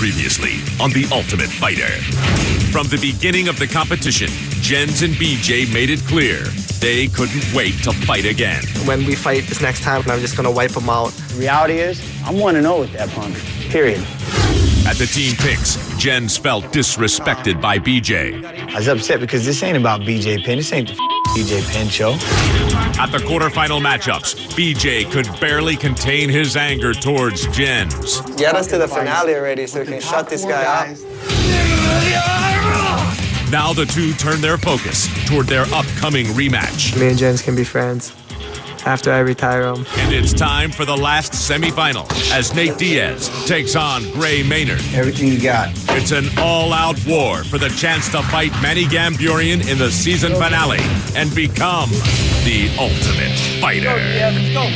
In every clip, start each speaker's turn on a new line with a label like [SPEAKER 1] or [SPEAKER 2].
[SPEAKER 1] Previously on The Ultimate Fighter. From the beginning of the competition, Jens and BJ made it clear they couldn't wait to fight again.
[SPEAKER 2] When we fight this next time, I'm just going to wipe them out.
[SPEAKER 3] The reality is, I'm 1-0 with that punk, period.
[SPEAKER 1] At the team picks, Jens felt disrespected by BJ.
[SPEAKER 4] I was upset because this ain't about BJ Penn. This ain't the BJ Penn show.
[SPEAKER 1] At the quarterfinal matchups, BJ could barely contain his anger towards Jens.
[SPEAKER 2] Get us to the finale already so we can shut this guy up.
[SPEAKER 1] Now the two turn their focus toward their upcoming rematch.
[SPEAKER 2] Me and Jens can be friends after I retire him.
[SPEAKER 1] And it's time for the last semifinal as Nate Diaz takes on Gray Maynard.
[SPEAKER 4] Everything you got.
[SPEAKER 1] It's an all-out war for the chance to fight Manny Gamburrian in the season finale and become the Ultimate Fighter.
[SPEAKER 3] Let's go.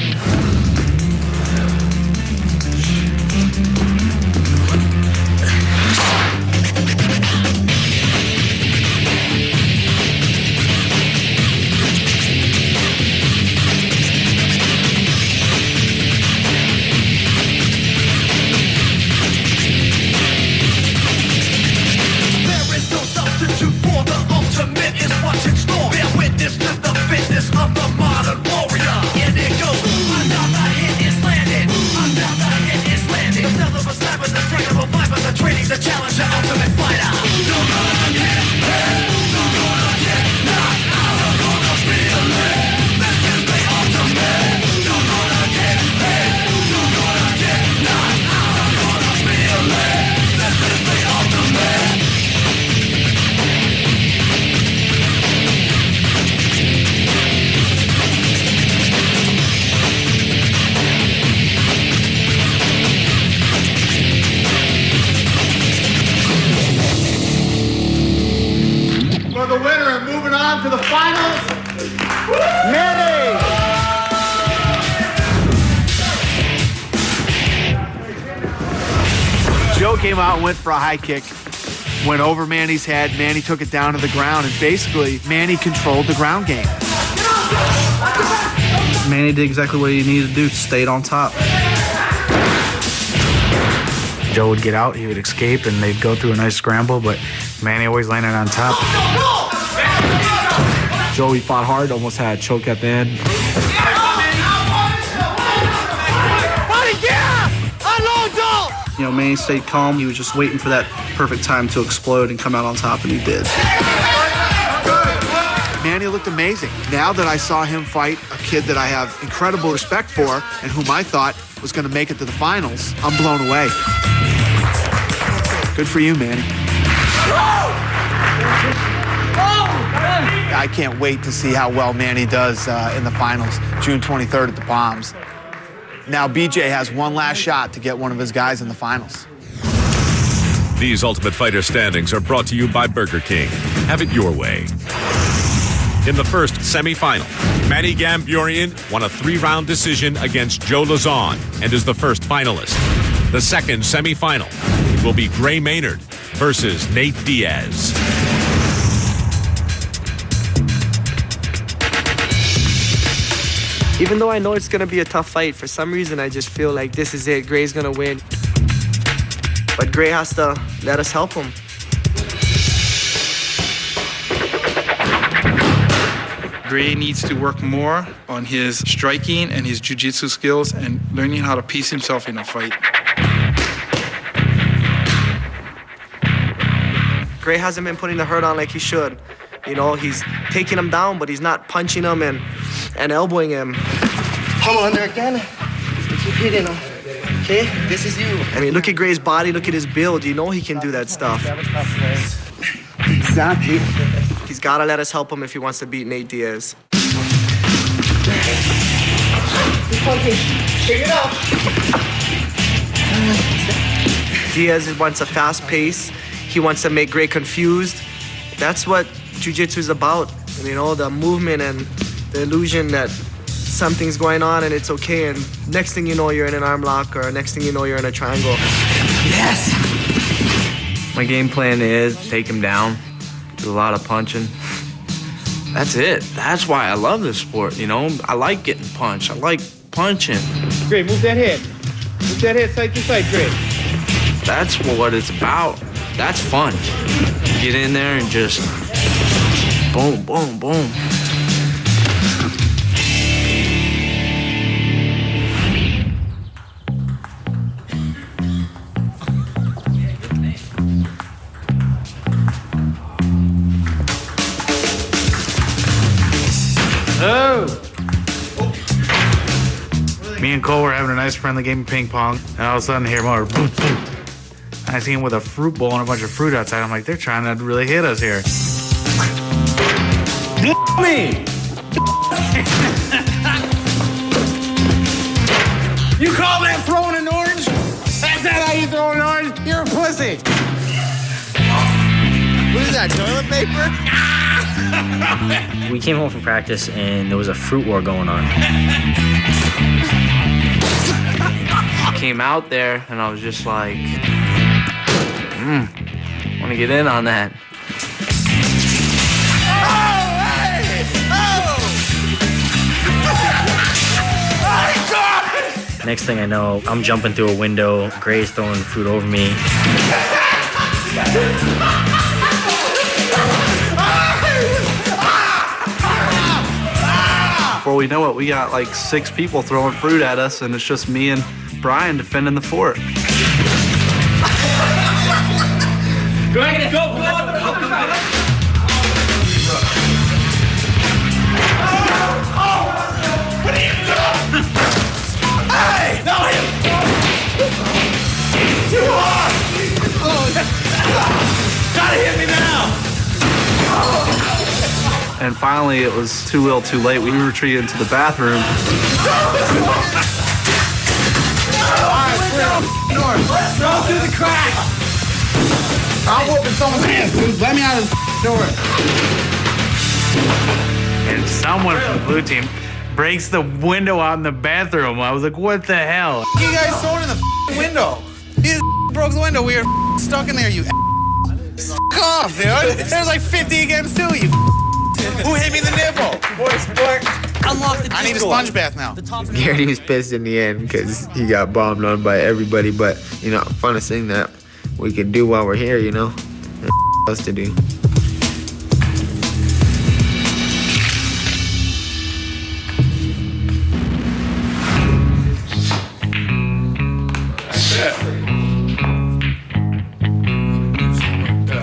[SPEAKER 5] The winner and moving on to the finals, Manny!
[SPEAKER 6] Joe came out and went for a high kick, went over Manny's head. Manny took it down to the ground, and basically, Manny controlled the ground game.
[SPEAKER 7] Manny did exactly what he needed to do, stayed on top.
[SPEAKER 8] Joe would get out, he would escape, and they'd go through a nice scramble, but Manny always landed on top.
[SPEAKER 9] Joey fought hard, almost had a choke at the end.
[SPEAKER 7] You know, Manny stayed calm. He was just waiting for that perfect time to explode and come out on top, and he did.
[SPEAKER 6] Manny looked amazing. Now that I saw him fight a kid that I have incredible respect for and whom I thought was going to make it to the finals, I'm blown away. Good for you, Manny. I can't wait to see how well Manny does in the finals, June 23rd at the Palms. Now BJ has one last shot to get one of his guys in the finals.
[SPEAKER 1] These Ultimate Fighter standings are brought to you by Burger King. Have it your way. In the first semifinal, Manny Gamburrian won a 3-round decision against Joe Lauzon and is the first finalist. The second semifinal will be Gray Maynard versus Nate Diaz.
[SPEAKER 2] Even though I know it's going to be a tough fight, for some reason I just feel like this is it. Gray's going to win. But Gray has to let us help him.
[SPEAKER 10] Gray needs to work more on his striking and his jiu-jitsu skills and learning how to piece himself in a fight.
[SPEAKER 2] Gray hasn't been putting the hurt on like he should. You know, he's taking him down, but he's not punching him and elbowing him.
[SPEAKER 11] Come on there again. Keep hitting him. Okay? This is you.
[SPEAKER 2] I mean, look at Gray's body, look at his build. You know he can do that stuff.
[SPEAKER 11] Exactly.
[SPEAKER 2] He's got to let us help him if he wants to beat Nate Diaz.
[SPEAKER 11] Check it out.
[SPEAKER 2] Diaz wants a fast pace. He wants to make Gray confused. That's what jiu-jitsu is about. You know, the movement and the illusion that something's going on and it's okay, and next thing you know, you're in an arm lock, or next thing you know, you're in a triangle.
[SPEAKER 11] Yes!
[SPEAKER 12] My game plan is take him down, do a lot of punching. That's it. That's why I love this sport, you know? I like getting punched. I like punching.
[SPEAKER 5] Gray, move that head. Move that head side to side, Gray.
[SPEAKER 12] That's what it's about. That's fun. Get in there and just boom, boom, boom.
[SPEAKER 8] Me and Cole were having a nice friendly game of ping pong, and all of a sudden I hear more boom, boom. And I see him with a fruit bowl and a bunch of fruit outside. I'm like, they're trying to really hit us here.
[SPEAKER 5] Me! You call that throwing an orange? That's not how you throw an orange. You're a pussy. What is that, toilet paper?
[SPEAKER 13] We came home from practice and there was a fruit war going on.
[SPEAKER 12] I came out there and I was just like, want to get in on that.
[SPEAKER 13] Next thing I know, I'm jumping through a window. Gray's throwing fruit over me.
[SPEAKER 7] Before we know it, we got like 6 people throwing fruit at us, and it's just me and Brian defending the fort.
[SPEAKER 5] Go ahead, go. Hey! No, him! Too hard! Gotta hit me now!
[SPEAKER 7] And finally, it was too little too late. We retreated into the bathroom.
[SPEAKER 5] North, throw through the crack! I'm whooping someone's ass, dude. Let me out of the door.
[SPEAKER 8] And someone from the blue team breaks the window out in the bathroom. I was like, what the hell?
[SPEAKER 5] You guys thrown in the window. You broke the window. We were stuck in there, you Fuck off, dude. There's like 50 against 2, you Who hit me in the nipple? Sport. Unlock the I need a sponge bath now.
[SPEAKER 4] Garrity was pissed in the end because he got bombed on by everybody, but, you know, funnest thing that we could do while we're here, you know? Else to do.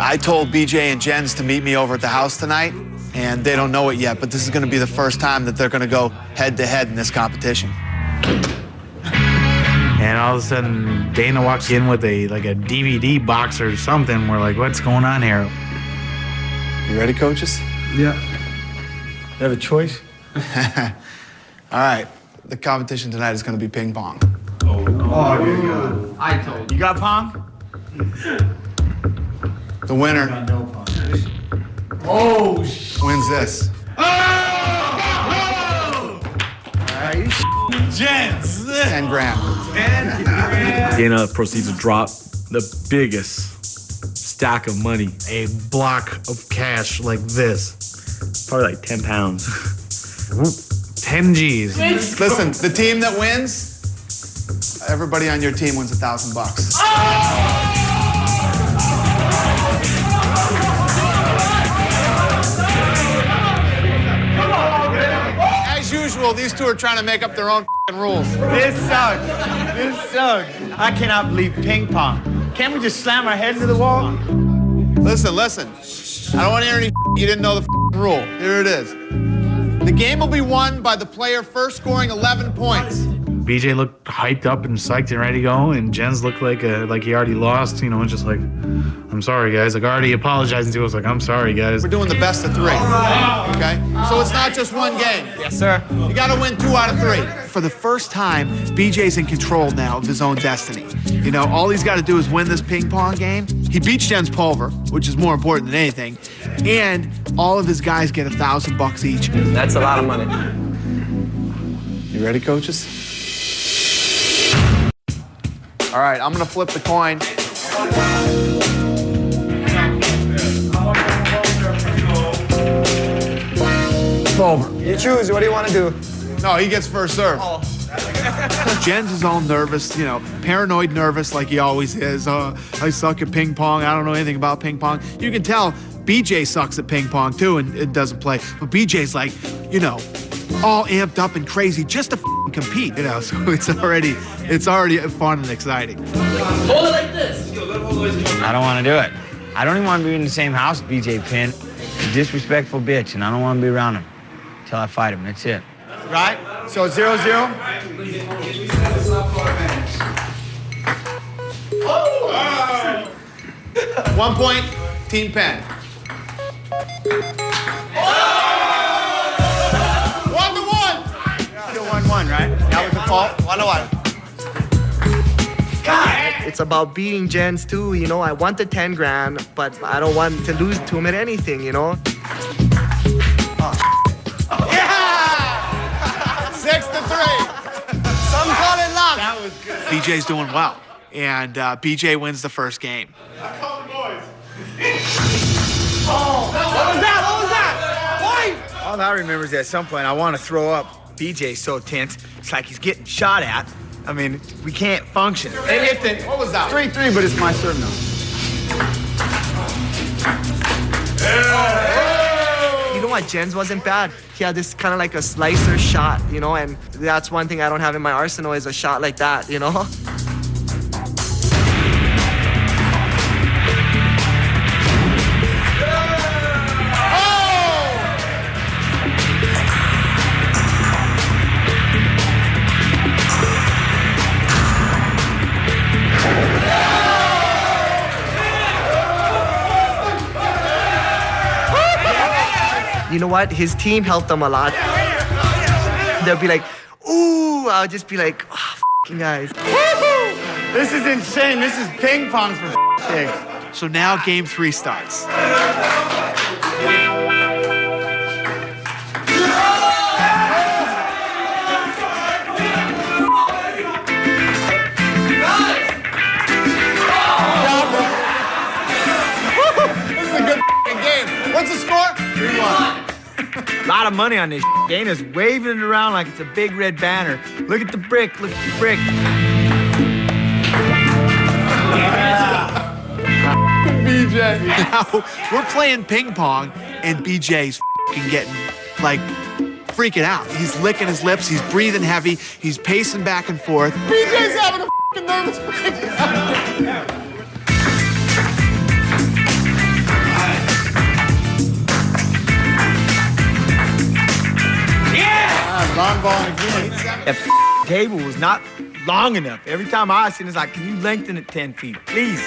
[SPEAKER 6] I told BJ and Jens to meet me over at the house tonight, and they don't know it yet, but this is going to be the first time that they're going to go head-to-head in this competition.
[SPEAKER 8] And all of a sudden, Dana walks in with a DVD box or something. We're like, what's going on here?
[SPEAKER 6] You ready, coaches?
[SPEAKER 4] Yeah. You have a choice?
[SPEAKER 6] All right. The competition tonight is going to be ping pong.
[SPEAKER 5] Oh, dear God. I told you. You got pong?
[SPEAKER 6] The winner wins this.
[SPEAKER 5] Gents.
[SPEAKER 6] 10 grand.
[SPEAKER 9] Dana proceeds to drop the biggest stack of money.
[SPEAKER 8] A block of cash like this.
[SPEAKER 13] Probably like 10 pounds.
[SPEAKER 8] 10 G's.
[SPEAKER 6] Listen, the team that wins, everybody on your team wins $1,000. As usual, these two are trying to make up their own rules.
[SPEAKER 5] This sucks. This sucks. I cannot believe ping pong. Can't we just slam our head into the wall?
[SPEAKER 6] Listen. I don't want to hear any you didn't know the rule. Here it is. The game will be won by the player first scoring 11 points.
[SPEAKER 8] BJ looked hyped up and psyched and ready to go, and Jens looked like he already lost, you know, and just like, I'm sorry, guys. Like, already apologizing to us, like, I'm sorry, guys.
[SPEAKER 6] We're doing the best of 3, okay? So it's not just one game.
[SPEAKER 5] Yes, sir.
[SPEAKER 6] You got to win 2 out of 3. For the first time, BJ's in control now of his own destiny. You know, all he's got to do is win this ping pong game. He beats Jens Pulver, which is more important than anything, and all of his guys get $1,000 each.
[SPEAKER 11] That's a lot of money.
[SPEAKER 6] You ready, coaches? All right, I'm gonna flip the coin.
[SPEAKER 11] You choose. What do you want to do?
[SPEAKER 6] No, he gets first serve. Jens is all nervous, you know, paranoid nervous like he always is. I suck at ping pong. I don't know anything about ping pong. You can tell BJ sucks at ping pong too and doesn't play. But BJ's like, you know, all amped up and crazy just to compete, you know. So it's already fun and exciting.
[SPEAKER 11] Hold it like this.
[SPEAKER 14] I don't want to do it. I don't even want to be in the same house with BJ Penn. He's a disrespectful bitch, and I don't want to be around him until I fight him. That's it.
[SPEAKER 3] Right? So 0-0.
[SPEAKER 6] 1 point, Team Penn.
[SPEAKER 3] 1-1. Still 1-1, right? That was the fault. 1-1.
[SPEAKER 2] It's about beating Jens too, you know. I want the 10 grand, but I don't want to lose to him at anything, you know.
[SPEAKER 3] 6-3. Some call it luck. That was good.
[SPEAKER 6] BJ's doing well, and BJ wins the first game.
[SPEAKER 3] What was that? Why?
[SPEAKER 14] All I remember is at some point I want to throw up. BJ's so tense. It's like he's getting shot at. I mean, we can't function.
[SPEAKER 3] Hey, Ethan, what was that? 3-3, but it's my serve now.
[SPEAKER 2] You know what? Jens wasn't bad. He had this kind of like a slicer shot, you know, and that's one thing I don't have in my arsenal is a shot like that, you know? You know what? His team helped him a lot. They'll be like, ooh, I'll just be like, oh, f***ing guys.
[SPEAKER 3] This is insane. This is ping pong for sakes.
[SPEAKER 6] So now game 3 starts.
[SPEAKER 3] This is a good game. What's the score? 3-1.
[SPEAKER 14] A lot of money on this. Dana's waving it around like it's a big red banner. Look at the brick. Look at the brick.
[SPEAKER 3] BJ.
[SPEAKER 6] Now we're playing ping pong, and BJ's getting like freaking out. He's licking his lips. He's breathing heavy. He's pacing back and forth.
[SPEAKER 3] BJ's having a nervous breakdown. Long ball again.
[SPEAKER 14] That table was not long enough. Every time I see it, it's like, can you lengthen it 10 feet, please?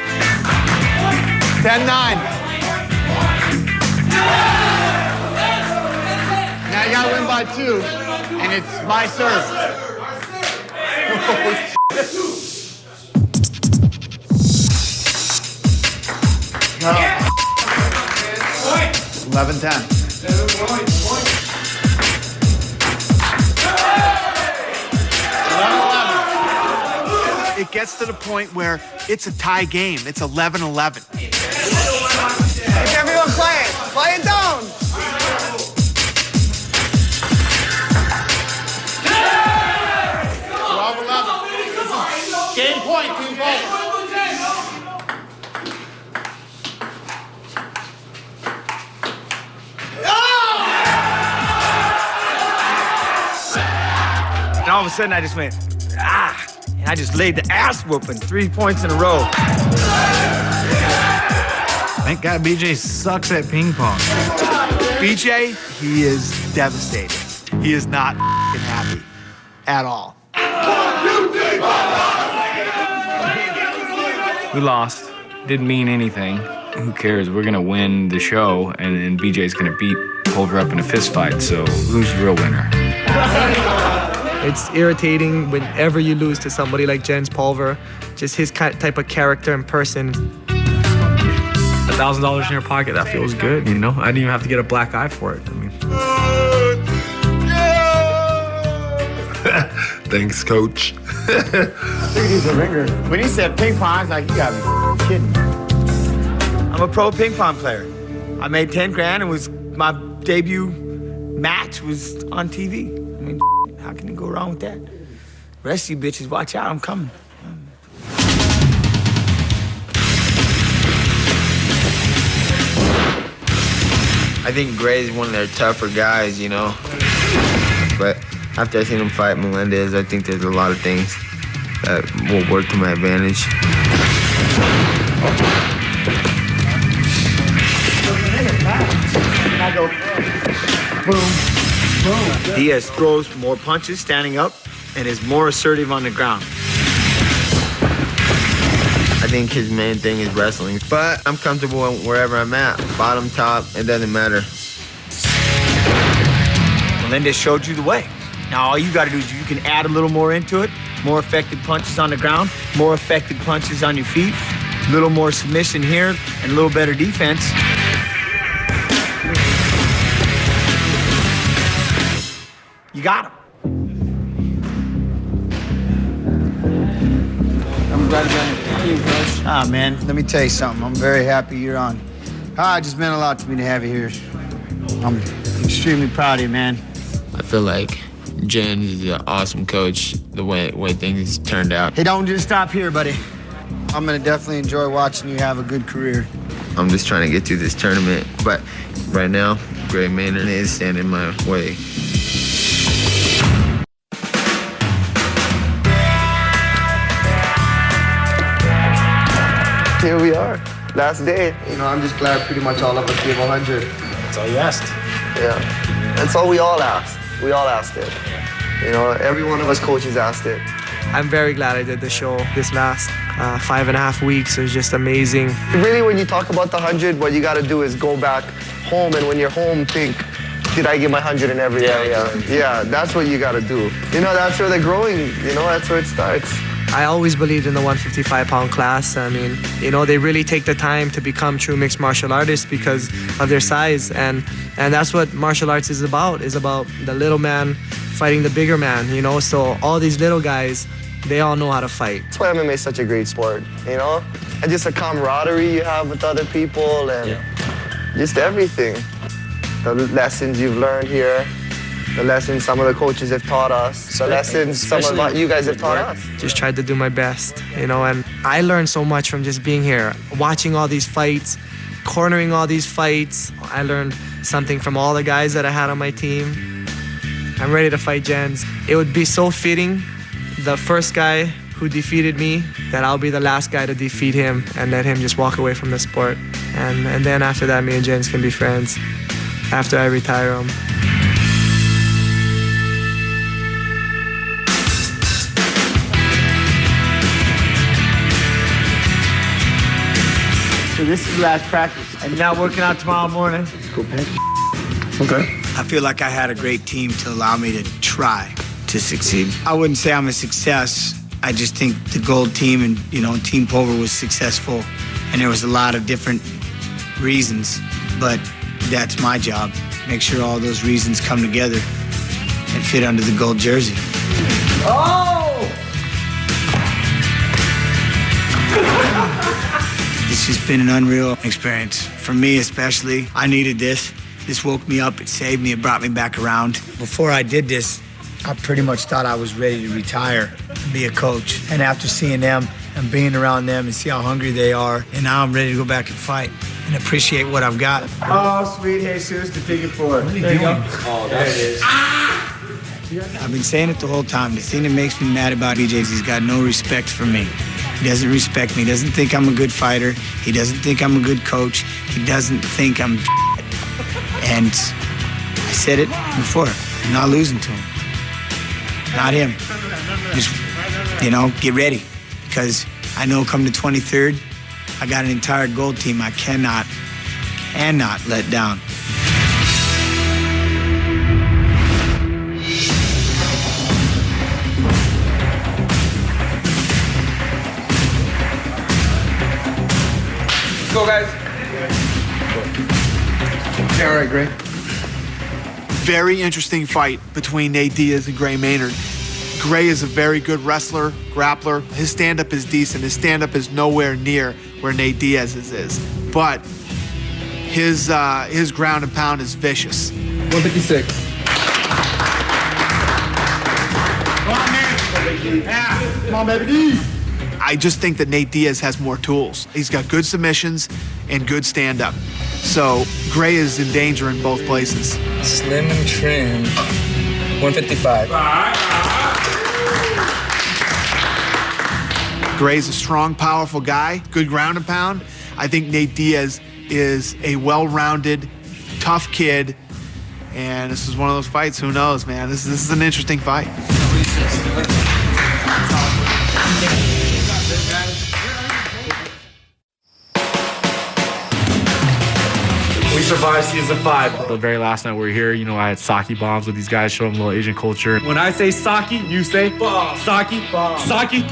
[SPEAKER 3] 10-9. Now you gotta win by 2, and it's my serve. 11-10.
[SPEAKER 6] It gets to the point where it's a tie game. It's 11-11.
[SPEAKER 3] Make everyone play it. Play it down. Game point, Team Boulder.
[SPEAKER 14] And all of a sudden, I just went, ah! And I just laid the ass whooping 3 points in a row.
[SPEAKER 8] Thank God BJ sucks at ping pong.
[SPEAKER 6] BJ, he is devastated. He is not happy at all.
[SPEAKER 15] We lost. Didn't mean anything. Who cares? We're gonna win the show, and BJ's gonna beat Pulver up in a fist fight. So who's the real winner?
[SPEAKER 2] It's irritating whenever you lose to somebody like Jens Pulver, just his type of character and person.
[SPEAKER 9] $1,000 in your pocket, that feels good, you know? I didn't even have to get a black eye for it. I mean.
[SPEAKER 16] Thanks, coach.
[SPEAKER 3] I think he's a ringer. When he said ping pong, I was like, you gotta be kidding.
[SPEAKER 14] I'm a pro ping pong player. I made 10 grand and my debut match was on TV. I mean, how can you go wrong with that? Rest of you bitches, watch out, I'm coming.
[SPEAKER 4] I think Gray's one of their tougher guys, you know. But after I seen him fight Melendez, I think there's a lot of things that will work to my advantage.
[SPEAKER 14] Boom. Diaz throws more punches standing up and is more assertive on the ground.
[SPEAKER 4] I think his main thing is wrestling, but I'm comfortable wherever I'm at. Bottom, top, it doesn't matter.
[SPEAKER 14] Melendez showed you the way. Now all you gotta do is you can add a little more into it. More effective punches on the ground, more effective punches on your feet, a little more submission here, and a little better defense. You got him.
[SPEAKER 16] I'm glad to be on your team, Coach.
[SPEAKER 14] Ah, man,
[SPEAKER 16] Let me tell you something. I'm very happy you're on. It just meant a lot to me to have you here. I'm extremely proud of you, man.
[SPEAKER 4] I feel like Jen is an awesome coach, the way things turned out.
[SPEAKER 16] Hey, don't just stop here, buddy. I'm gonna definitely enjoy watching you have a good career.
[SPEAKER 4] I'm just trying to get through this tournament, but right now, Gray Maynard is standing in my way.
[SPEAKER 11] Here we are, last day. You know, I'm just glad pretty much all of us gave 100.
[SPEAKER 14] That's all you asked.
[SPEAKER 11] Yeah, that's all we all asked. We all asked it. You know, every one of us coaches asked it.
[SPEAKER 2] I'm very glad I did the show this last 5.5 weeks. It was just amazing.
[SPEAKER 11] Really, when you talk about the 100, what you got to do is go back home, and when you're home, think, did I give my 100 in every area? Yeah, that's what you got to do. You know, that's where they're growing. You know, that's where it starts.
[SPEAKER 2] I always believed in the 155-pound class. I mean, you know, they really take the time to become true mixed martial artists because of their size, and that's what martial arts is about the little man fighting the bigger man, you know? So all these little guys, they all know how to fight.
[SPEAKER 11] That's why MMA is such a great sport, you know? And just the camaraderie you have with other people and just everything. The lessons you've learned here, the lessons some of the coaches have taught us, the lessons some of you guys have taught us.
[SPEAKER 2] Just tried to do my best, you know, and I learned so much from just being here, watching all these fights, cornering all these fights. I learned something from all the guys that I had on my team. I'm ready to fight Jens. It would be so fitting, the first guy who defeated me, that I'll be the last guy to defeat him and let him just walk away from the sport. And then after that, me and Jens can be friends after I retire him.
[SPEAKER 14] So this is last practice. And you're not working out tomorrow morning?
[SPEAKER 16] Go back.
[SPEAKER 14] Okay. I feel like I had a great team to allow me to try to succeed. I wouldn't say I'm a success. I just think the gold team and, you know, Team Pulver was successful. And there was a lot of different reasons, but that's my job. Make sure all those reasons come together and fit under the gold jersey.
[SPEAKER 16] Oh!
[SPEAKER 14] It's just been an unreal experience. For me especially, I needed this. This woke me up, it saved me, it brought me back around. Before I did this, I pretty much thought I was ready to retire and be a coach. And after seeing them and being around them and see how hungry they are, and now I'm ready to go back and fight and appreciate what I've got.
[SPEAKER 16] Oh, sweet Jesus, to figure four. There you go.
[SPEAKER 14] Oh, there it is. I've been saying it the whole time. The thing that makes me mad about BJ is he's got no respect for me. He doesn't respect me. He doesn't think I'm a good fighter. He doesn't think I'm a good coach. He doesn't think I'm And I said it before, I'm not losing to him. Not him. Just, you know, get ready. Because I know come the 23rd, I got an entire gold team I cannot let down.
[SPEAKER 5] Let's go, guys.
[SPEAKER 6] Yeah, all right, Gray. Very interesting fight between Nate Diaz and Gray Maynard. Gray is a very good wrestler, grappler. His stand-up is decent. His stand-up is nowhere near where Nate Diaz's is. But his ground and pound is vicious.
[SPEAKER 5] 156.
[SPEAKER 6] Yeah, come on, baby. I just think that Nate Diaz has more tools. He's got good submissions and good stand-up. So Gray is in danger in both places.
[SPEAKER 17] Slim and trim, 155.
[SPEAKER 6] Gray's a strong, powerful guy, good ground and pound. I think Nate Diaz is a well-rounded, tough kid, and this is one of those fights. Who knows, man? This is an interesting fight.
[SPEAKER 9] We survived season 5. The very last night we were here, you know, I had sake bombs with these guys, showing them a little Asian culture. When I say sake, you say bomb. Sake, bomb. Sake.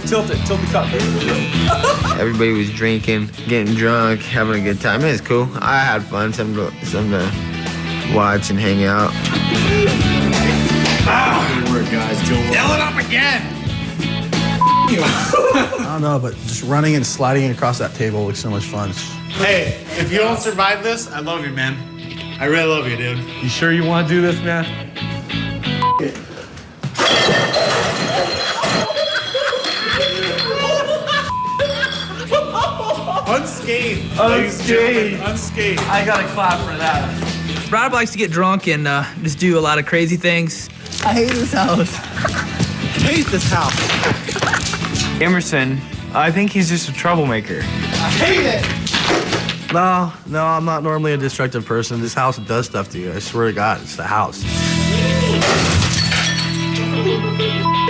[SPEAKER 9] Tilt the cup.
[SPEAKER 4] Everybody was drinking, getting drunk, having a good time. It was cool. I had fun. Something to watch and hang out.
[SPEAKER 9] Good work, guys.
[SPEAKER 5] Yell it up again.
[SPEAKER 7] I don't know, but just running and sliding across that table looks so much fun.
[SPEAKER 6] Hey, if you don't survive this, I love you, man. I really love you, dude.
[SPEAKER 9] You sure you want to do this, man?
[SPEAKER 6] Unscathed.
[SPEAKER 12] Unscathed.
[SPEAKER 6] Unscathed.
[SPEAKER 12] I got a clap for that.
[SPEAKER 17] Rob likes to get drunk and just do a lot of crazy things. I hate this house.
[SPEAKER 6] Hate this house.
[SPEAKER 15] Emerson, I think he's just a troublemaker.
[SPEAKER 6] I hate it.
[SPEAKER 7] No, I'm not normally a destructive person. This house does stuff to you. I swear to God, it's the house.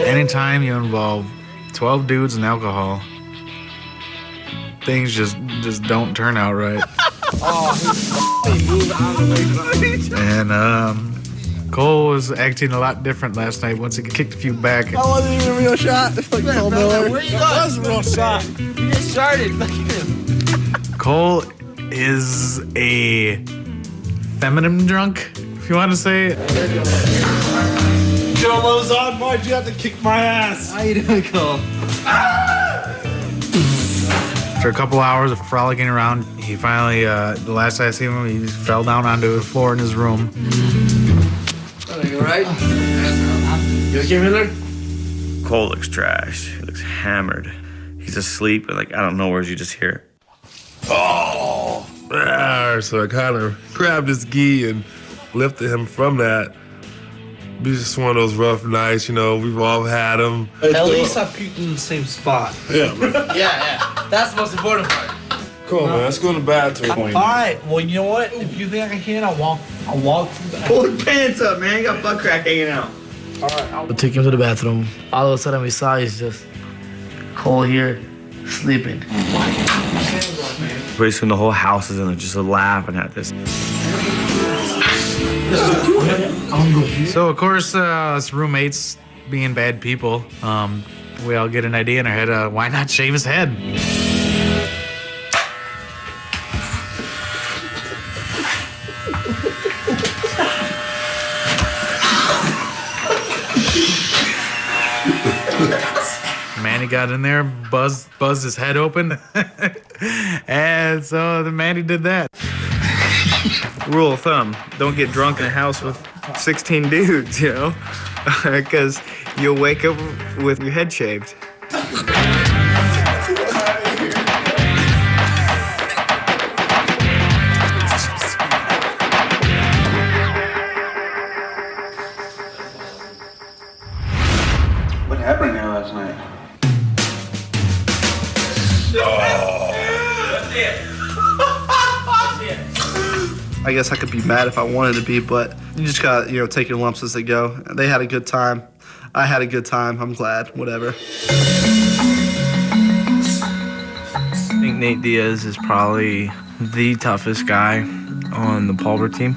[SPEAKER 8] Anytime you involve 12 dudes and alcohol, things just don't turn out right. And Cole was acting a lot different last night once he kicked a few back.
[SPEAKER 7] That wasn't even a real shot. It's like Cole Miller.
[SPEAKER 12] Where you going? That was a real shot. You just started. Look at him.
[SPEAKER 8] Cole is a feminine drunk, if you want to say it.
[SPEAKER 6] Joe Lozon, why'd you have to kick my ass?
[SPEAKER 12] How you doing, Cole?
[SPEAKER 8] After a couple hours of frolicking around, he finally, the last I seen him, he just fell down onto the floor in his room.
[SPEAKER 12] Are you all right?
[SPEAKER 9] You okay, Miller?
[SPEAKER 18] Cole looks trash. He looks hammered. He's asleep, but like out of nowhere, you just hear.
[SPEAKER 19] Oh! So I kind of grabbed his gi and lifted him from that. It was just one of those rough nights, you know. We've all had them.
[SPEAKER 7] At least I puked in the same spot.
[SPEAKER 19] Yeah, man.
[SPEAKER 12] Yeah. That's the most important part.
[SPEAKER 19] Cool, man. Let's go to the bathroom.
[SPEAKER 7] All right. Well, you know what? If you think I can hit, I'll walk through the
[SPEAKER 12] Pull your pants up, man. You got butt crack hanging out.
[SPEAKER 7] All right.
[SPEAKER 12] I'll take him to the bathroom. All of a sudden, we saw he's just Cole here, sleeping.
[SPEAKER 18] Pretty soon the whole house is in there just laughing at this.
[SPEAKER 8] So, of course, us roommates, being bad people, we all get an idea in our head, why not shave his head? Manny got in there, buzzed his head open, and so the Manny did that.
[SPEAKER 12] Rule of thumb, don't get drunk in a house with 16 dudes, you know? Because you'll wake up with your head shaved.
[SPEAKER 10] What happened here last night?
[SPEAKER 7] I guess I could be mad if I wanted to be, but you just gotta, take your lumps as they go. They had a good time. I had a good time. I'm glad. Whatever.
[SPEAKER 12] I think Nate Diaz is probably the toughest guy on the Pulver team.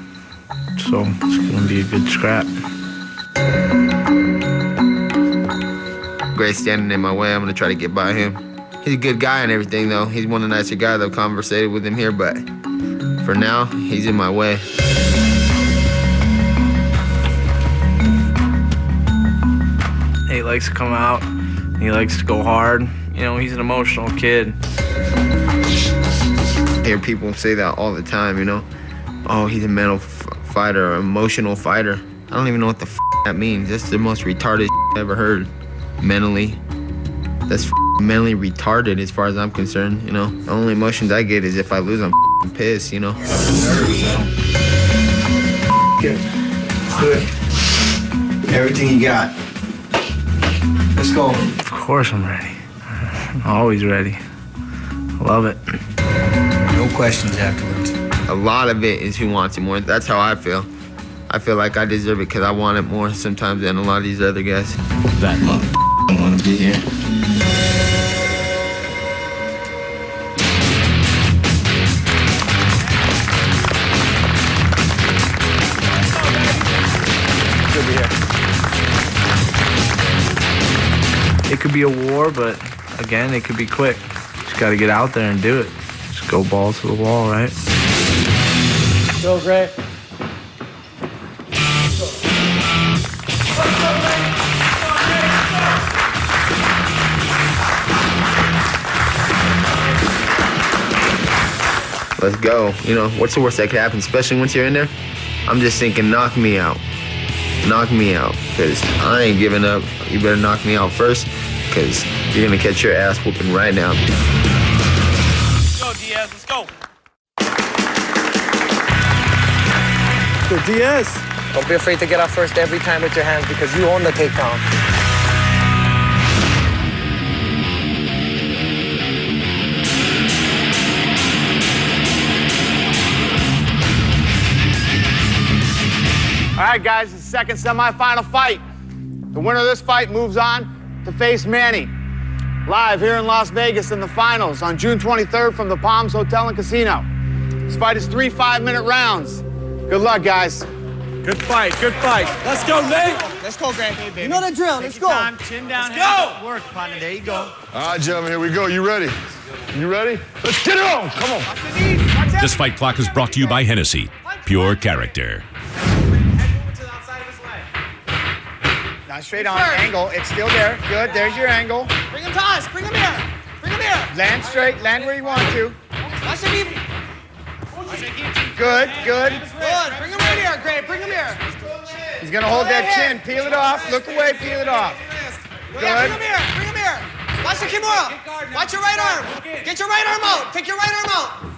[SPEAKER 12] So it's gonna be a good scrap.
[SPEAKER 4] Gray's standing in my way. I'm gonna try to get by him. He's a good guy and everything, though. He's one of the nicer guys. I've conversated with him here, but for now, he's in my way.
[SPEAKER 12] He likes to come out. He likes to go hard. You know, he's an emotional kid.
[SPEAKER 4] I hear people say that all the time, you know? oh, he's a mental fighter or emotional fighter. I don't even know what the that means. That's the most retarded I ever heard. Mentally. That's mentally retarded as far as I'm concerned, you know. The only emotions I get is if I lose, I'm pissed, you know.
[SPEAKER 16] Good. Good. Everything you got. Let's go.
[SPEAKER 12] Of course I'm ready. I'm always ready. Love it.
[SPEAKER 16] No questions afterwards.
[SPEAKER 4] A lot of it is who wants it more. That's how I feel. I feel like I deserve it because I want it more sometimes than a lot of these other guys.
[SPEAKER 12] That I want to be here.
[SPEAKER 4] Good to hear.
[SPEAKER 12] It could be a war, but again, it could be quick. Just got to get out there and do it. Just go balls to the wall, right?
[SPEAKER 17] Go, Gray.
[SPEAKER 4] Let's go. You know, what's the worst that could happen, especially once you're in there? I'm just thinking, knock me out. Knock me out, because I ain't giving up. You better knock me out first, because you're going to catch your ass whooping right now.
[SPEAKER 20] Let's go, Diaz. Let's go.
[SPEAKER 2] So Diaz, don't be afraid to get out first every time with your hands because you own the takedown.
[SPEAKER 6] All right, guys, the second semifinal fight. The winner of this fight moves on to face Manny. Live here in Las Vegas in the finals on June 23rd from the Palms Hotel and Casino. This fight is 3 5-minute rounds. Good luck, guys.
[SPEAKER 20] Good fight. Good fight. Let's go, Nate.
[SPEAKER 2] Let's go, Gray.
[SPEAKER 14] Hey, baby.
[SPEAKER 2] You know the drill. Let's go.
[SPEAKER 14] Time, chin down,
[SPEAKER 20] Let's
[SPEAKER 14] hands
[SPEAKER 20] go.
[SPEAKER 14] up, work, partner. There you go.
[SPEAKER 3] All right, gentlemen, here we go. You ready? You ready? Let's get it on. Come on.
[SPEAKER 1] This fight clock is brought to you by Hennessy, pure character.
[SPEAKER 6] Now straight on, angle. It's still there. Good, there's your angle.
[SPEAKER 2] Bring him to us. Bring him here. Bring him here.
[SPEAKER 6] Land straight, land where you want to.
[SPEAKER 2] Watch him even.
[SPEAKER 6] Good, good.
[SPEAKER 2] Good. Bring him right here, Gray. Bring him here.
[SPEAKER 6] He's gonna hold that chin. Peel it off. Look away, peel it off.
[SPEAKER 2] Good. Yeah, bring him here. Bring him here. Watch the kimura. Watch your right arm. Get your right arm out. Take your right arm out.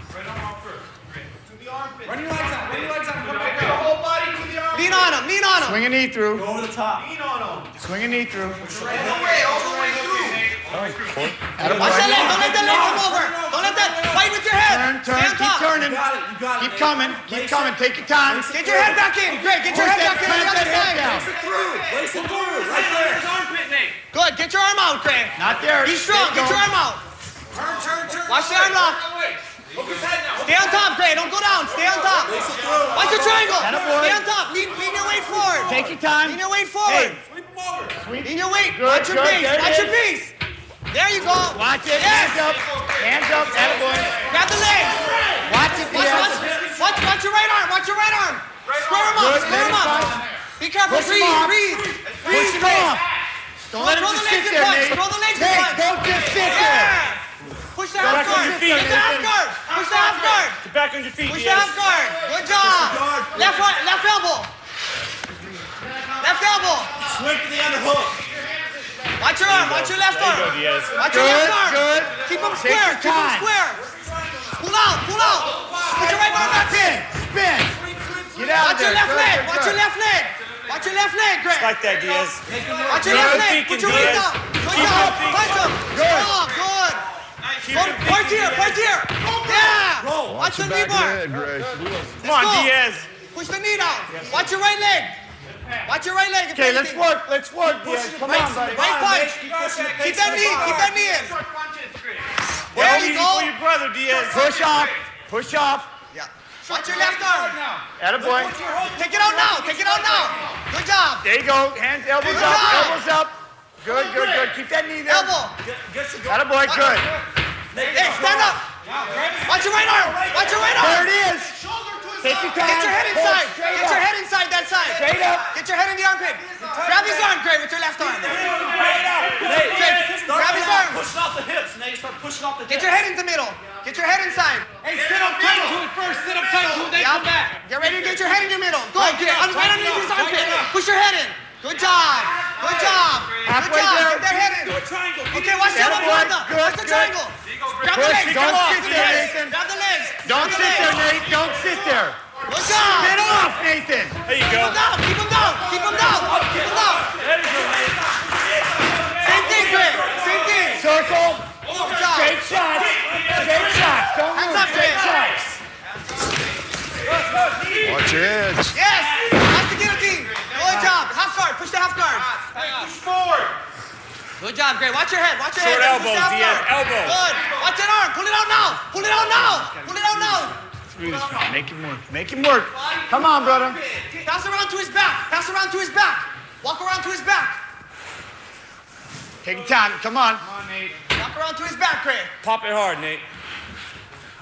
[SPEAKER 20] Run your legs out. Run your legs out. Come back up. Whole body to the arm.
[SPEAKER 2] Lean on him. Lean on him.
[SPEAKER 6] Swing a knee through.
[SPEAKER 20] Go over the top. Lean on him.
[SPEAKER 6] Swing a knee through.
[SPEAKER 20] All the way through.
[SPEAKER 2] Watch that leg. Don't let that leg come over. Don't let that. Fight with your head.
[SPEAKER 6] Turn,
[SPEAKER 2] Stay on
[SPEAKER 6] keep
[SPEAKER 2] top.
[SPEAKER 6] turning.
[SPEAKER 20] You got it. You got it.
[SPEAKER 6] Keep coming, keep coming. Take your time.
[SPEAKER 2] Get your head back in. Great. Get your head back in on the other side.
[SPEAKER 20] Place it through. Place it through. Right there. His armpit, Nate.
[SPEAKER 2] Good. Get your arm out, Gray.
[SPEAKER 6] Not there.
[SPEAKER 2] Be strong. Get your arm out.
[SPEAKER 20] Turn.
[SPEAKER 2] Watch the arm lock.
[SPEAKER 20] Look his head now.
[SPEAKER 2] Stay on top, Gray. Don't go down. Stay on top.
[SPEAKER 20] Place it through.
[SPEAKER 2] Watch your triangle.
[SPEAKER 6] Attaboy.
[SPEAKER 2] Stay on top. Lean your weight forward.
[SPEAKER 6] Take your time.
[SPEAKER 2] Lean your weight forward.
[SPEAKER 20] Sweep him over.
[SPEAKER 2] Lean your weight.
[SPEAKER 6] Good,
[SPEAKER 2] Watch your
[SPEAKER 6] good.
[SPEAKER 2] piece.
[SPEAKER 6] There it
[SPEAKER 2] Watch your
[SPEAKER 6] is.
[SPEAKER 2] piece. There you go.
[SPEAKER 6] Watch it.
[SPEAKER 2] Yes.
[SPEAKER 6] Hands up. Hands up. Attaboy.
[SPEAKER 2] Grab the leg.
[SPEAKER 6] Watch it. Diaz.
[SPEAKER 2] Watch your right arm. Watch your right arm. Square him up.
[SPEAKER 6] Good.
[SPEAKER 2] Square him
[SPEAKER 6] Let
[SPEAKER 2] up.
[SPEAKER 6] him fight.
[SPEAKER 2] Be careful.
[SPEAKER 6] Push him off.
[SPEAKER 2] Breathe.
[SPEAKER 6] Push him off. Don't let him
[SPEAKER 2] Throw
[SPEAKER 6] just
[SPEAKER 2] the
[SPEAKER 6] sit
[SPEAKER 2] legs in
[SPEAKER 6] there,
[SPEAKER 2] punch.
[SPEAKER 6] Nate.
[SPEAKER 2] Throw the legs in
[SPEAKER 6] Nate,
[SPEAKER 2] punch.
[SPEAKER 6] don't just sit there.
[SPEAKER 2] Yeah. Push the half guard.
[SPEAKER 6] on your feet,
[SPEAKER 2] Push the half
[SPEAKER 6] Nathan.
[SPEAKER 2] guard. Push the half guard.
[SPEAKER 20] Get back on your feet,
[SPEAKER 2] Push the
[SPEAKER 20] Diaz.
[SPEAKER 2] half guard. Good job. Left elbow. Left elbow.
[SPEAKER 20] Swing to the underhook.
[SPEAKER 2] Watch your arm. Watch your left arm.
[SPEAKER 20] Diaz.
[SPEAKER 2] Watch your left arm.
[SPEAKER 6] Good.
[SPEAKER 2] Keep him
[SPEAKER 6] Take
[SPEAKER 2] square.
[SPEAKER 6] your
[SPEAKER 2] Keep him
[SPEAKER 6] time.
[SPEAKER 2] square. Pull out. Pull out. Put your right arm back in.
[SPEAKER 6] Spin. Get out
[SPEAKER 2] Watch
[SPEAKER 6] of
[SPEAKER 2] your
[SPEAKER 6] there.
[SPEAKER 2] left leg. Watch your left leg. Watch your left leg, Greg.
[SPEAKER 20] Like that, Diaz.
[SPEAKER 2] Watch your left leg. Put your weight down. Good job. Punch him.
[SPEAKER 6] Good.
[SPEAKER 2] Oh, good. Point here. Point here. Yeah. Watch the knee bar.
[SPEAKER 20] Come on, Diaz.
[SPEAKER 2] Push the knee down. Watch your right leg. Watch your right leg.
[SPEAKER 6] Okay, let's work. Let's work, Diaz. Come on, buddy.
[SPEAKER 2] Right punch. Keep that knee. Keep that knee in. There you go.
[SPEAKER 20] For your brother, Diaz.
[SPEAKER 6] Push off. Push off.
[SPEAKER 2] Yeah. Watch your left arm.
[SPEAKER 6] Attaboy.
[SPEAKER 2] Take it out now. Take it out now. Good job.
[SPEAKER 6] There you go. Hands, elbows
[SPEAKER 2] Good
[SPEAKER 6] up.
[SPEAKER 2] job.
[SPEAKER 6] Elbows up. Good, good, good. Keep that knee there.
[SPEAKER 2] Elbow.
[SPEAKER 6] Attaboy, good.
[SPEAKER 2] Hey, stand up. Watch your right arm. Watch your right arm.
[SPEAKER 6] There it is. Take your time.
[SPEAKER 2] Get your head
[SPEAKER 6] Pull
[SPEAKER 2] inside.
[SPEAKER 6] straight
[SPEAKER 2] Get your
[SPEAKER 6] up.
[SPEAKER 2] head inside that side.
[SPEAKER 6] Straight up.
[SPEAKER 2] Get your head in the armpit. Grab his arm, Gray, with your left arm. Grab his arm.
[SPEAKER 20] Pushing off the hips. Now you start pushing off the hips.
[SPEAKER 2] Get your head in the middle. Get your head inside.
[SPEAKER 20] Hey, sit up tight to it first. Sit up tight to it. Then come back.
[SPEAKER 2] your head in your middle. Go, right underneath his armpit. Push your head in. Good job. Good job.
[SPEAKER 3] Halfway
[SPEAKER 2] Good job.
[SPEAKER 3] there.
[SPEAKER 2] Get that head in.
[SPEAKER 3] Do a triangle.
[SPEAKER 2] Okay, watch the elbow. Watch the triangle. Grab the legs.
[SPEAKER 3] Don't sit there, Nathan.
[SPEAKER 2] Grab the legs.
[SPEAKER 3] Don't sit there, Nate. Don't sit there.
[SPEAKER 2] Good job.
[SPEAKER 3] Get off, Nathan.
[SPEAKER 20] There you go.
[SPEAKER 2] Keep him down. Keep him down. Keep him down. Same thing, Greg. Same thing.
[SPEAKER 3] Circle.
[SPEAKER 2] Good job.
[SPEAKER 3] Straight shots. Straight shots. Don't move. Straight shots.
[SPEAKER 21] Watch your heads.
[SPEAKER 2] Yes. Watch the guillotine. Good job. Half guard. Push the half guard.
[SPEAKER 20] Push forward.
[SPEAKER 2] Good job, Greg. Watch your head. Watch your
[SPEAKER 20] Short
[SPEAKER 2] head.
[SPEAKER 20] elbow, Diaz. Elbow.
[SPEAKER 2] Good. Watch that arm. Pull it out now. Pull it out now. Pull it out now.
[SPEAKER 3] Make him work. Make him work. Come on, brother.
[SPEAKER 2] Pass around to his back. Pass around to his back. Walk around to his back.
[SPEAKER 3] Take your time. Come on.
[SPEAKER 2] Walk around to his back, Greg.
[SPEAKER 20] Pop it hard, Nate.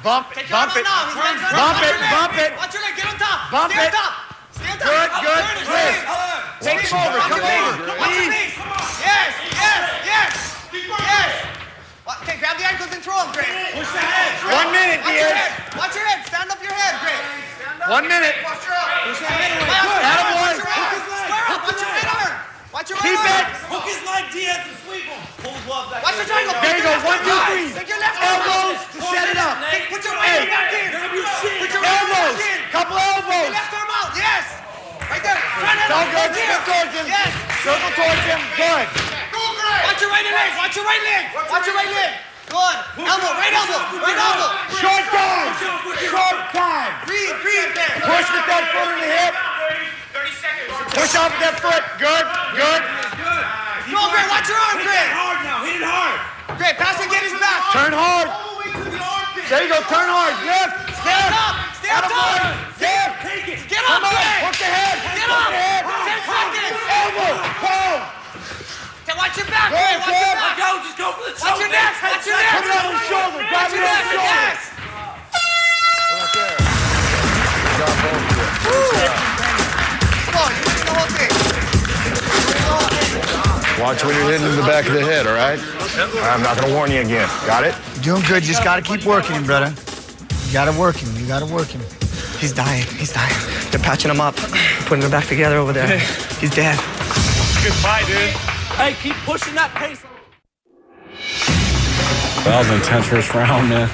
[SPEAKER 3] Bump it. Bump it.
[SPEAKER 2] Now.
[SPEAKER 3] Bump it. Bump it.
[SPEAKER 2] Watch your leg. Get on top.
[SPEAKER 3] Bump
[SPEAKER 2] Stay
[SPEAKER 3] it.
[SPEAKER 2] on top. Stay on top.
[SPEAKER 3] Good, good.
[SPEAKER 2] Turn it,
[SPEAKER 3] Chris.
[SPEAKER 2] turn it.
[SPEAKER 3] Take him over. Come over.
[SPEAKER 2] Watch your
[SPEAKER 3] Please.
[SPEAKER 2] face. Yes. Yes. Yes. Yes. Okay, grab the ankles and throw them, Greg.
[SPEAKER 20] Push the head.
[SPEAKER 3] 1 minute,
[SPEAKER 2] Watch your
[SPEAKER 3] Diaz.
[SPEAKER 2] head. Watch your head. Stand up your head, Greg.
[SPEAKER 3] 1 minute.
[SPEAKER 2] Watch your head. Watch your head.
[SPEAKER 3] Attaboy.
[SPEAKER 2] Square up. Watch your right arm. Watch your right
[SPEAKER 3] Keep
[SPEAKER 2] arm.
[SPEAKER 3] it.
[SPEAKER 20] Hook his leg, Diaz, and sweep him. Pull his glove back.
[SPEAKER 2] Watch your triangle.
[SPEAKER 3] There you go. 1, 2, 3.
[SPEAKER 2] Take your left arm
[SPEAKER 3] Elbows
[SPEAKER 2] out.
[SPEAKER 3] to set it up.
[SPEAKER 2] Put your right arm back in. Put your right arm
[SPEAKER 3] Elbows.
[SPEAKER 2] back in.
[SPEAKER 3] Couple
[SPEAKER 2] Your
[SPEAKER 3] elbows.
[SPEAKER 2] left arm out. Yes. Right there. Front end
[SPEAKER 3] So
[SPEAKER 2] up.
[SPEAKER 3] good.
[SPEAKER 2] Right here.
[SPEAKER 3] Circle towards him.
[SPEAKER 2] Yes.
[SPEAKER 3] Circle towards him. Good.
[SPEAKER 2] Watch your right leg. Watch your right leg. Watch your right leg. Good. Elbow. Right elbow. Right elbow.
[SPEAKER 3] Short time. Short time.
[SPEAKER 2] Breathe. Breathe there.
[SPEAKER 3] Push with that foot in the hip.
[SPEAKER 20] 30 seconds.
[SPEAKER 3] Push off that foot. Good. Good.
[SPEAKER 2] Go, Greg. Watch your arm,
[SPEAKER 20] Hit
[SPEAKER 2] Greg.
[SPEAKER 20] it hard now. Hit it hard.
[SPEAKER 2] Greg, pass and get his back.
[SPEAKER 3] Turn hard. There you go. Turn hard. Good.
[SPEAKER 2] Stand up. Stand
[SPEAKER 3] Attaboy.
[SPEAKER 2] up.
[SPEAKER 3] Good.
[SPEAKER 2] Get
[SPEAKER 3] Come
[SPEAKER 2] up,
[SPEAKER 3] on.
[SPEAKER 2] Greg.
[SPEAKER 3] Hook the head.
[SPEAKER 2] Get
[SPEAKER 3] Hook
[SPEAKER 2] up.
[SPEAKER 3] the head.
[SPEAKER 2] 10 seconds.
[SPEAKER 3] Elbow. Pull.
[SPEAKER 2] Okay, watch your back,
[SPEAKER 3] Good,
[SPEAKER 2] Greg. Watch your
[SPEAKER 3] good.
[SPEAKER 2] back.
[SPEAKER 20] Go, just go for the
[SPEAKER 2] Watch your neck. Watch your neck.
[SPEAKER 3] Come it on his shoulder. Grab
[SPEAKER 2] Watch
[SPEAKER 3] it
[SPEAKER 2] your
[SPEAKER 3] on
[SPEAKER 2] neck.
[SPEAKER 3] his shoulder.
[SPEAKER 2] Yes.
[SPEAKER 21] Right there. Good job, both of you. Good job.
[SPEAKER 2] Come on. You do the whole thing.
[SPEAKER 21] Watch when you're hitting in the back of the head, all right? I'm not going to warn you again. Got it?
[SPEAKER 16] Doing good. Just got to keep working him, brother. You got to work him. You got to work him.
[SPEAKER 2] He's dying. He's dying. They're patching him up. Putting him back together over there. He's dead.
[SPEAKER 20] Good fight, dude. Hey, keep pushing that pace.
[SPEAKER 15] That was an intense first round, man.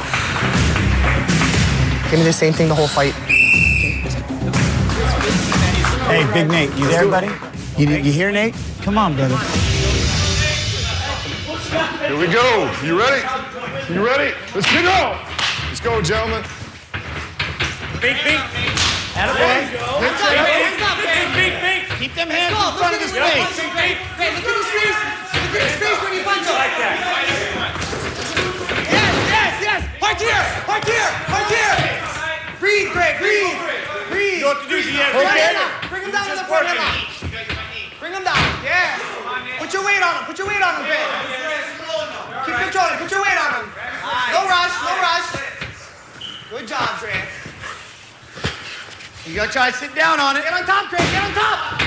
[SPEAKER 2] Give me the same thing the whole fight.
[SPEAKER 16] Hey, Big Nate, you there, buddy? You hear, Nate? Come on, brother.
[SPEAKER 21] Here we go. You ready? You ready? Let's get on. Let's go, gentlemen.
[SPEAKER 20] Big.
[SPEAKER 2] Hands up,
[SPEAKER 20] Big.
[SPEAKER 3] Keep them hands
[SPEAKER 2] Go,
[SPEAKER 3] in front of his face.
[SPEAKER 2] Hey, look at his face. Look at his face when he punches.
[SPEAKER 20] Like that.
[SPEAKER 2] Yes. Right here. Breathe, Greg. Breathe.
[SPEAKER 20] You know what to do, Diaz.
[SPEAKER 2] Okay. Bring him down with the front headlock. Bring him down. Yes. Put your weight on him. Greg. Keep controlling. Put your weight on him. No rush. Good job, Greg.
[SPEAKER 3] You gotta try to sit down on it.
[SPEAKER 2] Get on top, Greg. Get on top.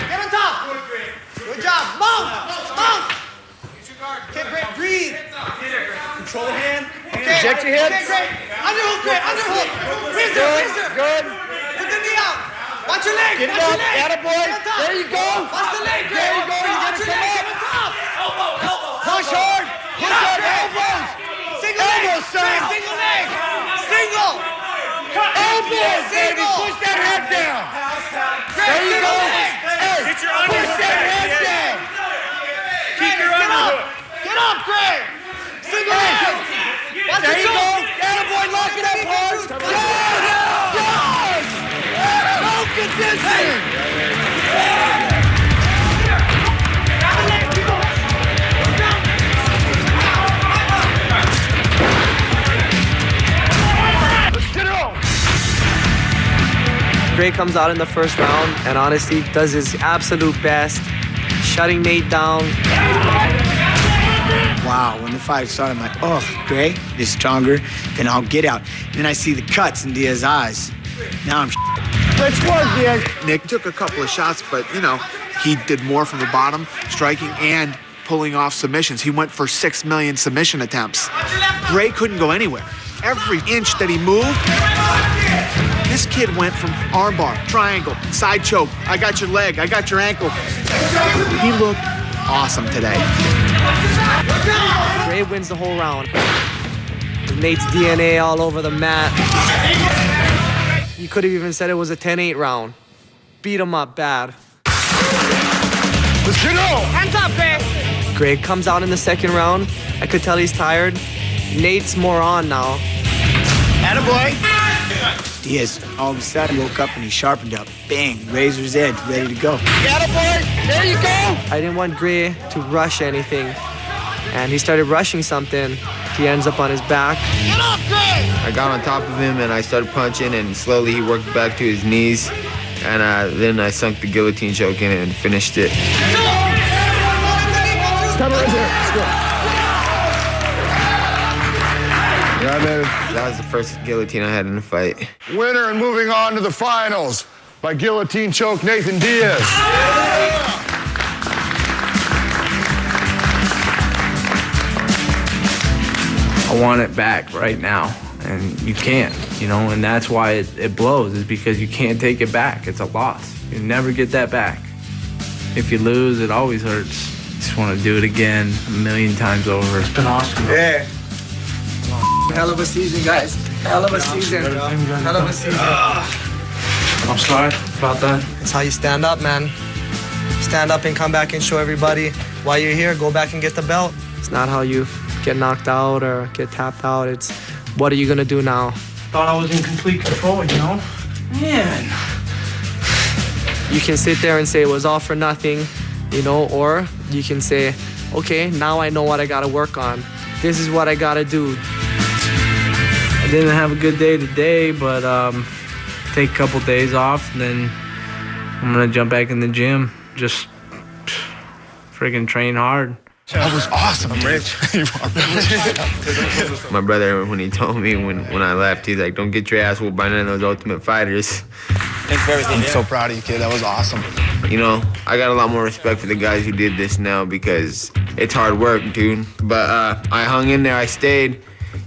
[SPEAKER 2] Good job. Mount. Okay, Greg. Breathe.
[SPEAKER 20] Control the hand.
[SPEAKER 2] Okay.
[SPEAKER 3] Project your hips.
[SPEAKER 2] Okay, Greg. Underhook, Greg. Whizzer.
[SPEAKER 3] Good.
[SPEAKER 2] Put the knee out. Watch your leg.
[SPEAKER 3] Get it up. Attaboy. There you go.
[SPEAKER 2] Watch the leg, Greg.
[SPEAKER 3] There you go. You
[SPEAKER 2] Watch
[SPEAKER 3] gotta
[SPEAKER 2] your
[SPEAKER 3] come
[SPEAKER 2] leg.
[SPEAKER 3] up.
[SPEAKER 2] Get on top.
[SPEAKER 20] Elbow.
[SPEAKER 3] Push hard. Elbows.
[SPEAKER 2] Single leg.
[SPEAKER 3] Elbows, son.
[SPEAKER 2] Single leg. Single.
[SPEAKER 3] Elbows, baby.
[SPEAKER 2] Single.
[SPEAKER 3] Push that head down.
[SPEAKER 2] Greg,
[SPEAKER 3] There you go.
[SPEAKER 2] single leg.
[SPEAKER 3] Hey,
[SPEAKER 20] Get your
[SPEAKER 3] push
[SPEAKER 20] underhook
[SPEAKER 3] that
[SPEAKER 20] back,
[SPEAKER 3] head
[SPEAKER 20] Diaz.
[SPEAKER 3] down.
[SPEAKER 20] Keep your underhook.
[SPEAKER 2] Get up, Greg. Single leg. Watch
[SPEAKER 3] There
[SPEAKER 2] the
[SPEAKER 3] you go.
[SPEAKER 2] choke.
[SPEAKER 3] Attaboy, lock it up hard. Yes. No condition.
[SPEAKER 21] Let's get it on.
[SPEAKER 2] Greg comes out in the first round and honestly does his absolute best, shutting Nate down.
[SPEAKER 14] Wow, when the fight started, I'm like, oh, Greg is stronger than I'll get out. Then I see the cuts in Diaz's eyes. Now I'm
[SPEAKER 6] Let's work, Diaz. Nick took a couple of shots, but, he did more from the bottom, striking and pulling off submissions. He went for 6 million submission attempts. Greg couldn't go anywhere. Every inch that he moved, this This kid went from armbar, triangle, side choke, I got your leg, I got your ankle. He looked awesome today.
[SPEAKER 2] Gray wins the whole round. With Nate's DNA all over the mat. You could have even said it was a 10-8 round. Beat him up bad.
[SPEAKER 21] Let's get go!
[SPEAKER 2] Hands up, Gray! Gray comes out in the second round. I could tell he's tired. Nate's more on now.
[SPEAKER 14] Attaboy! Diaz all of a sudden woke up and he sharpened up. Bang, razor's edge, ready to go.
[SPEAKER 20] Attaboy! There you go!
[SPEAKER 2] I didn't want Gray to rush anything. And he started rushing something. He ends up on his back.
[SPEAKER 20] Get up, Gray!
[SPEAKER 4] I got on top of him and I started punching, and slowly he worked back to his knees. And then I sunk the guillotine choke in it and finished it.
[SPEAKER 21] Come right there. Let's go. Yeah, baby.
[SPEAKER 4] That was the first guillotine I had in the fight.
[SPEAKER 21] Winner and moving on to the finals by guillotine choke, Nathan Diaz.
[SPEAKER 12] I want it back right now, and you can't, you know, and that's why it blows, is because you can't take it back. It's a loss. You never get that back. If you lose, it always hurts. Just want to do it again a million times over. It's been awesome.
[SPEAKER 2] Yeah. Hell of a season, guys. Hell of a season. Hell of a season.
[SPEAKER 12] I'm sorry about that.
[SPEAKER 2] It's how you stand up, man. Stand up and come back and show everybody why you're here. Go back and get the belt. It's not how you get knocked out or get tapped out. It's what are you gonna do now?
[SPEAKER 12] Thought I was in complete control, you know? Man.
[SPEAKER 2] You can sit there and say it was all for nothing, you know, or you can say, okay, now I know what I gotta work on. This is what I gotta do.
[SPEAKER 12] I didn't have a good day today, but take a couple days off, and then I'm gonna jump back in the gym. Just friggin' train hard.
[SPEAKER 21] That was awesome, Rich.
[SPEAKER 4] My brother, when he told me when I left, he's like, don't get your ass whooped by none of those Ultimate Fighters.
[SPEAKER 21] Thanks for everything. I'm so proud of you, kid. That was awesome.
[SPEAKER 4] You know, I got a lot more respect for the guys who did this now, because it's hard work, dude. But I hung in there, I stayed,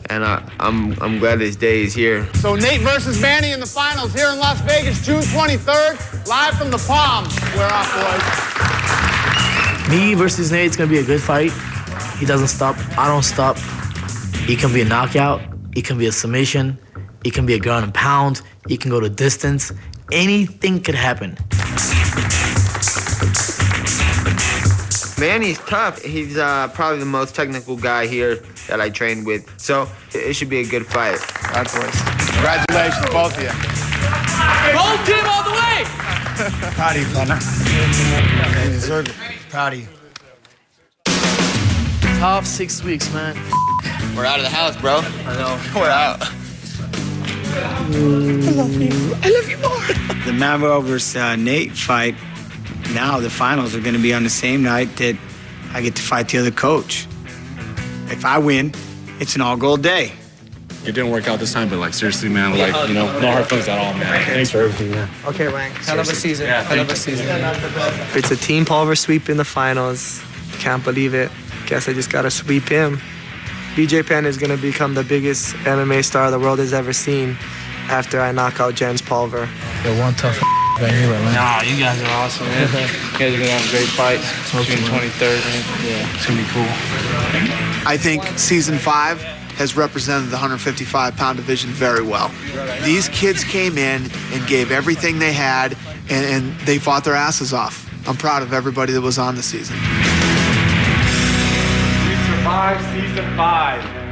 [SPEAKER 4] and I'm glad this day is here.
[SPEAKER 3] So Nate versus Manny in the finals here in Las Vegas, June 23rd, live from the Palm. We're off, boys.
[SPEAKER 13] Me versus Nate's gonna be a good fight. He doesn't stop, I don't stop. It can be a knockout, it can be a submission, it can be a ground and pound, it can go to distance. Anything could happen.
[SPEAKER 4] Manny's tough. He's probably the most technical guy here that I trained with. So it should be a good fight.
[SPEAKER 3] All right, boys. Congratulations, both of you.
[SPEAKER 20] Roll team all the way!
[SPEAKER 14] Proud of you, partner. You deserve it. Proud of you.
[SPEAKER 13] Tough 6 weeks, man.
[SPEAKER 4] We're out of the house, bro.
[SPEAKER 13] I know.
[SPEAKER 4] We're out.
[SPEAKER 14] I love you. I love you more. The Maverick versus Nate fight, now the finals are going to be on the same night that I get to fight the other coach. If I win, it's an all-gold day.
[SPEAKER 9] It didn't work out this time, but like seriously, man, like, you know, no hard feelings at all, man. Thanks for everything, man.
[SPEAKER 2] Okay, Wang. Hell of a season.
[SPEAKER 9] Yeah,
[SPEAKER 2] Hell of a season. It's a team Pulver sweep in the finals. Can't believe it. Guess I just gotta sweep him. BJ Penn is gonna become the biggest MMA star the world has ever seen after I knock out Jens Pulver.
[SPEAKER 13] Yo, one tough venue, man.
[SPEAKER 12] Nah, you guys are awesome, man. You guys are gonna have a great fight. June 23rd, man. Yeah, it's gonna be cool.
[SPEAKER 6] I think season 5 has represented the 155-pound division very well. These kids came in and gave everything they had, and they fought their asses off. I'm proud of everybody that was on the season.
[SPEAKER 9] We survived season 5.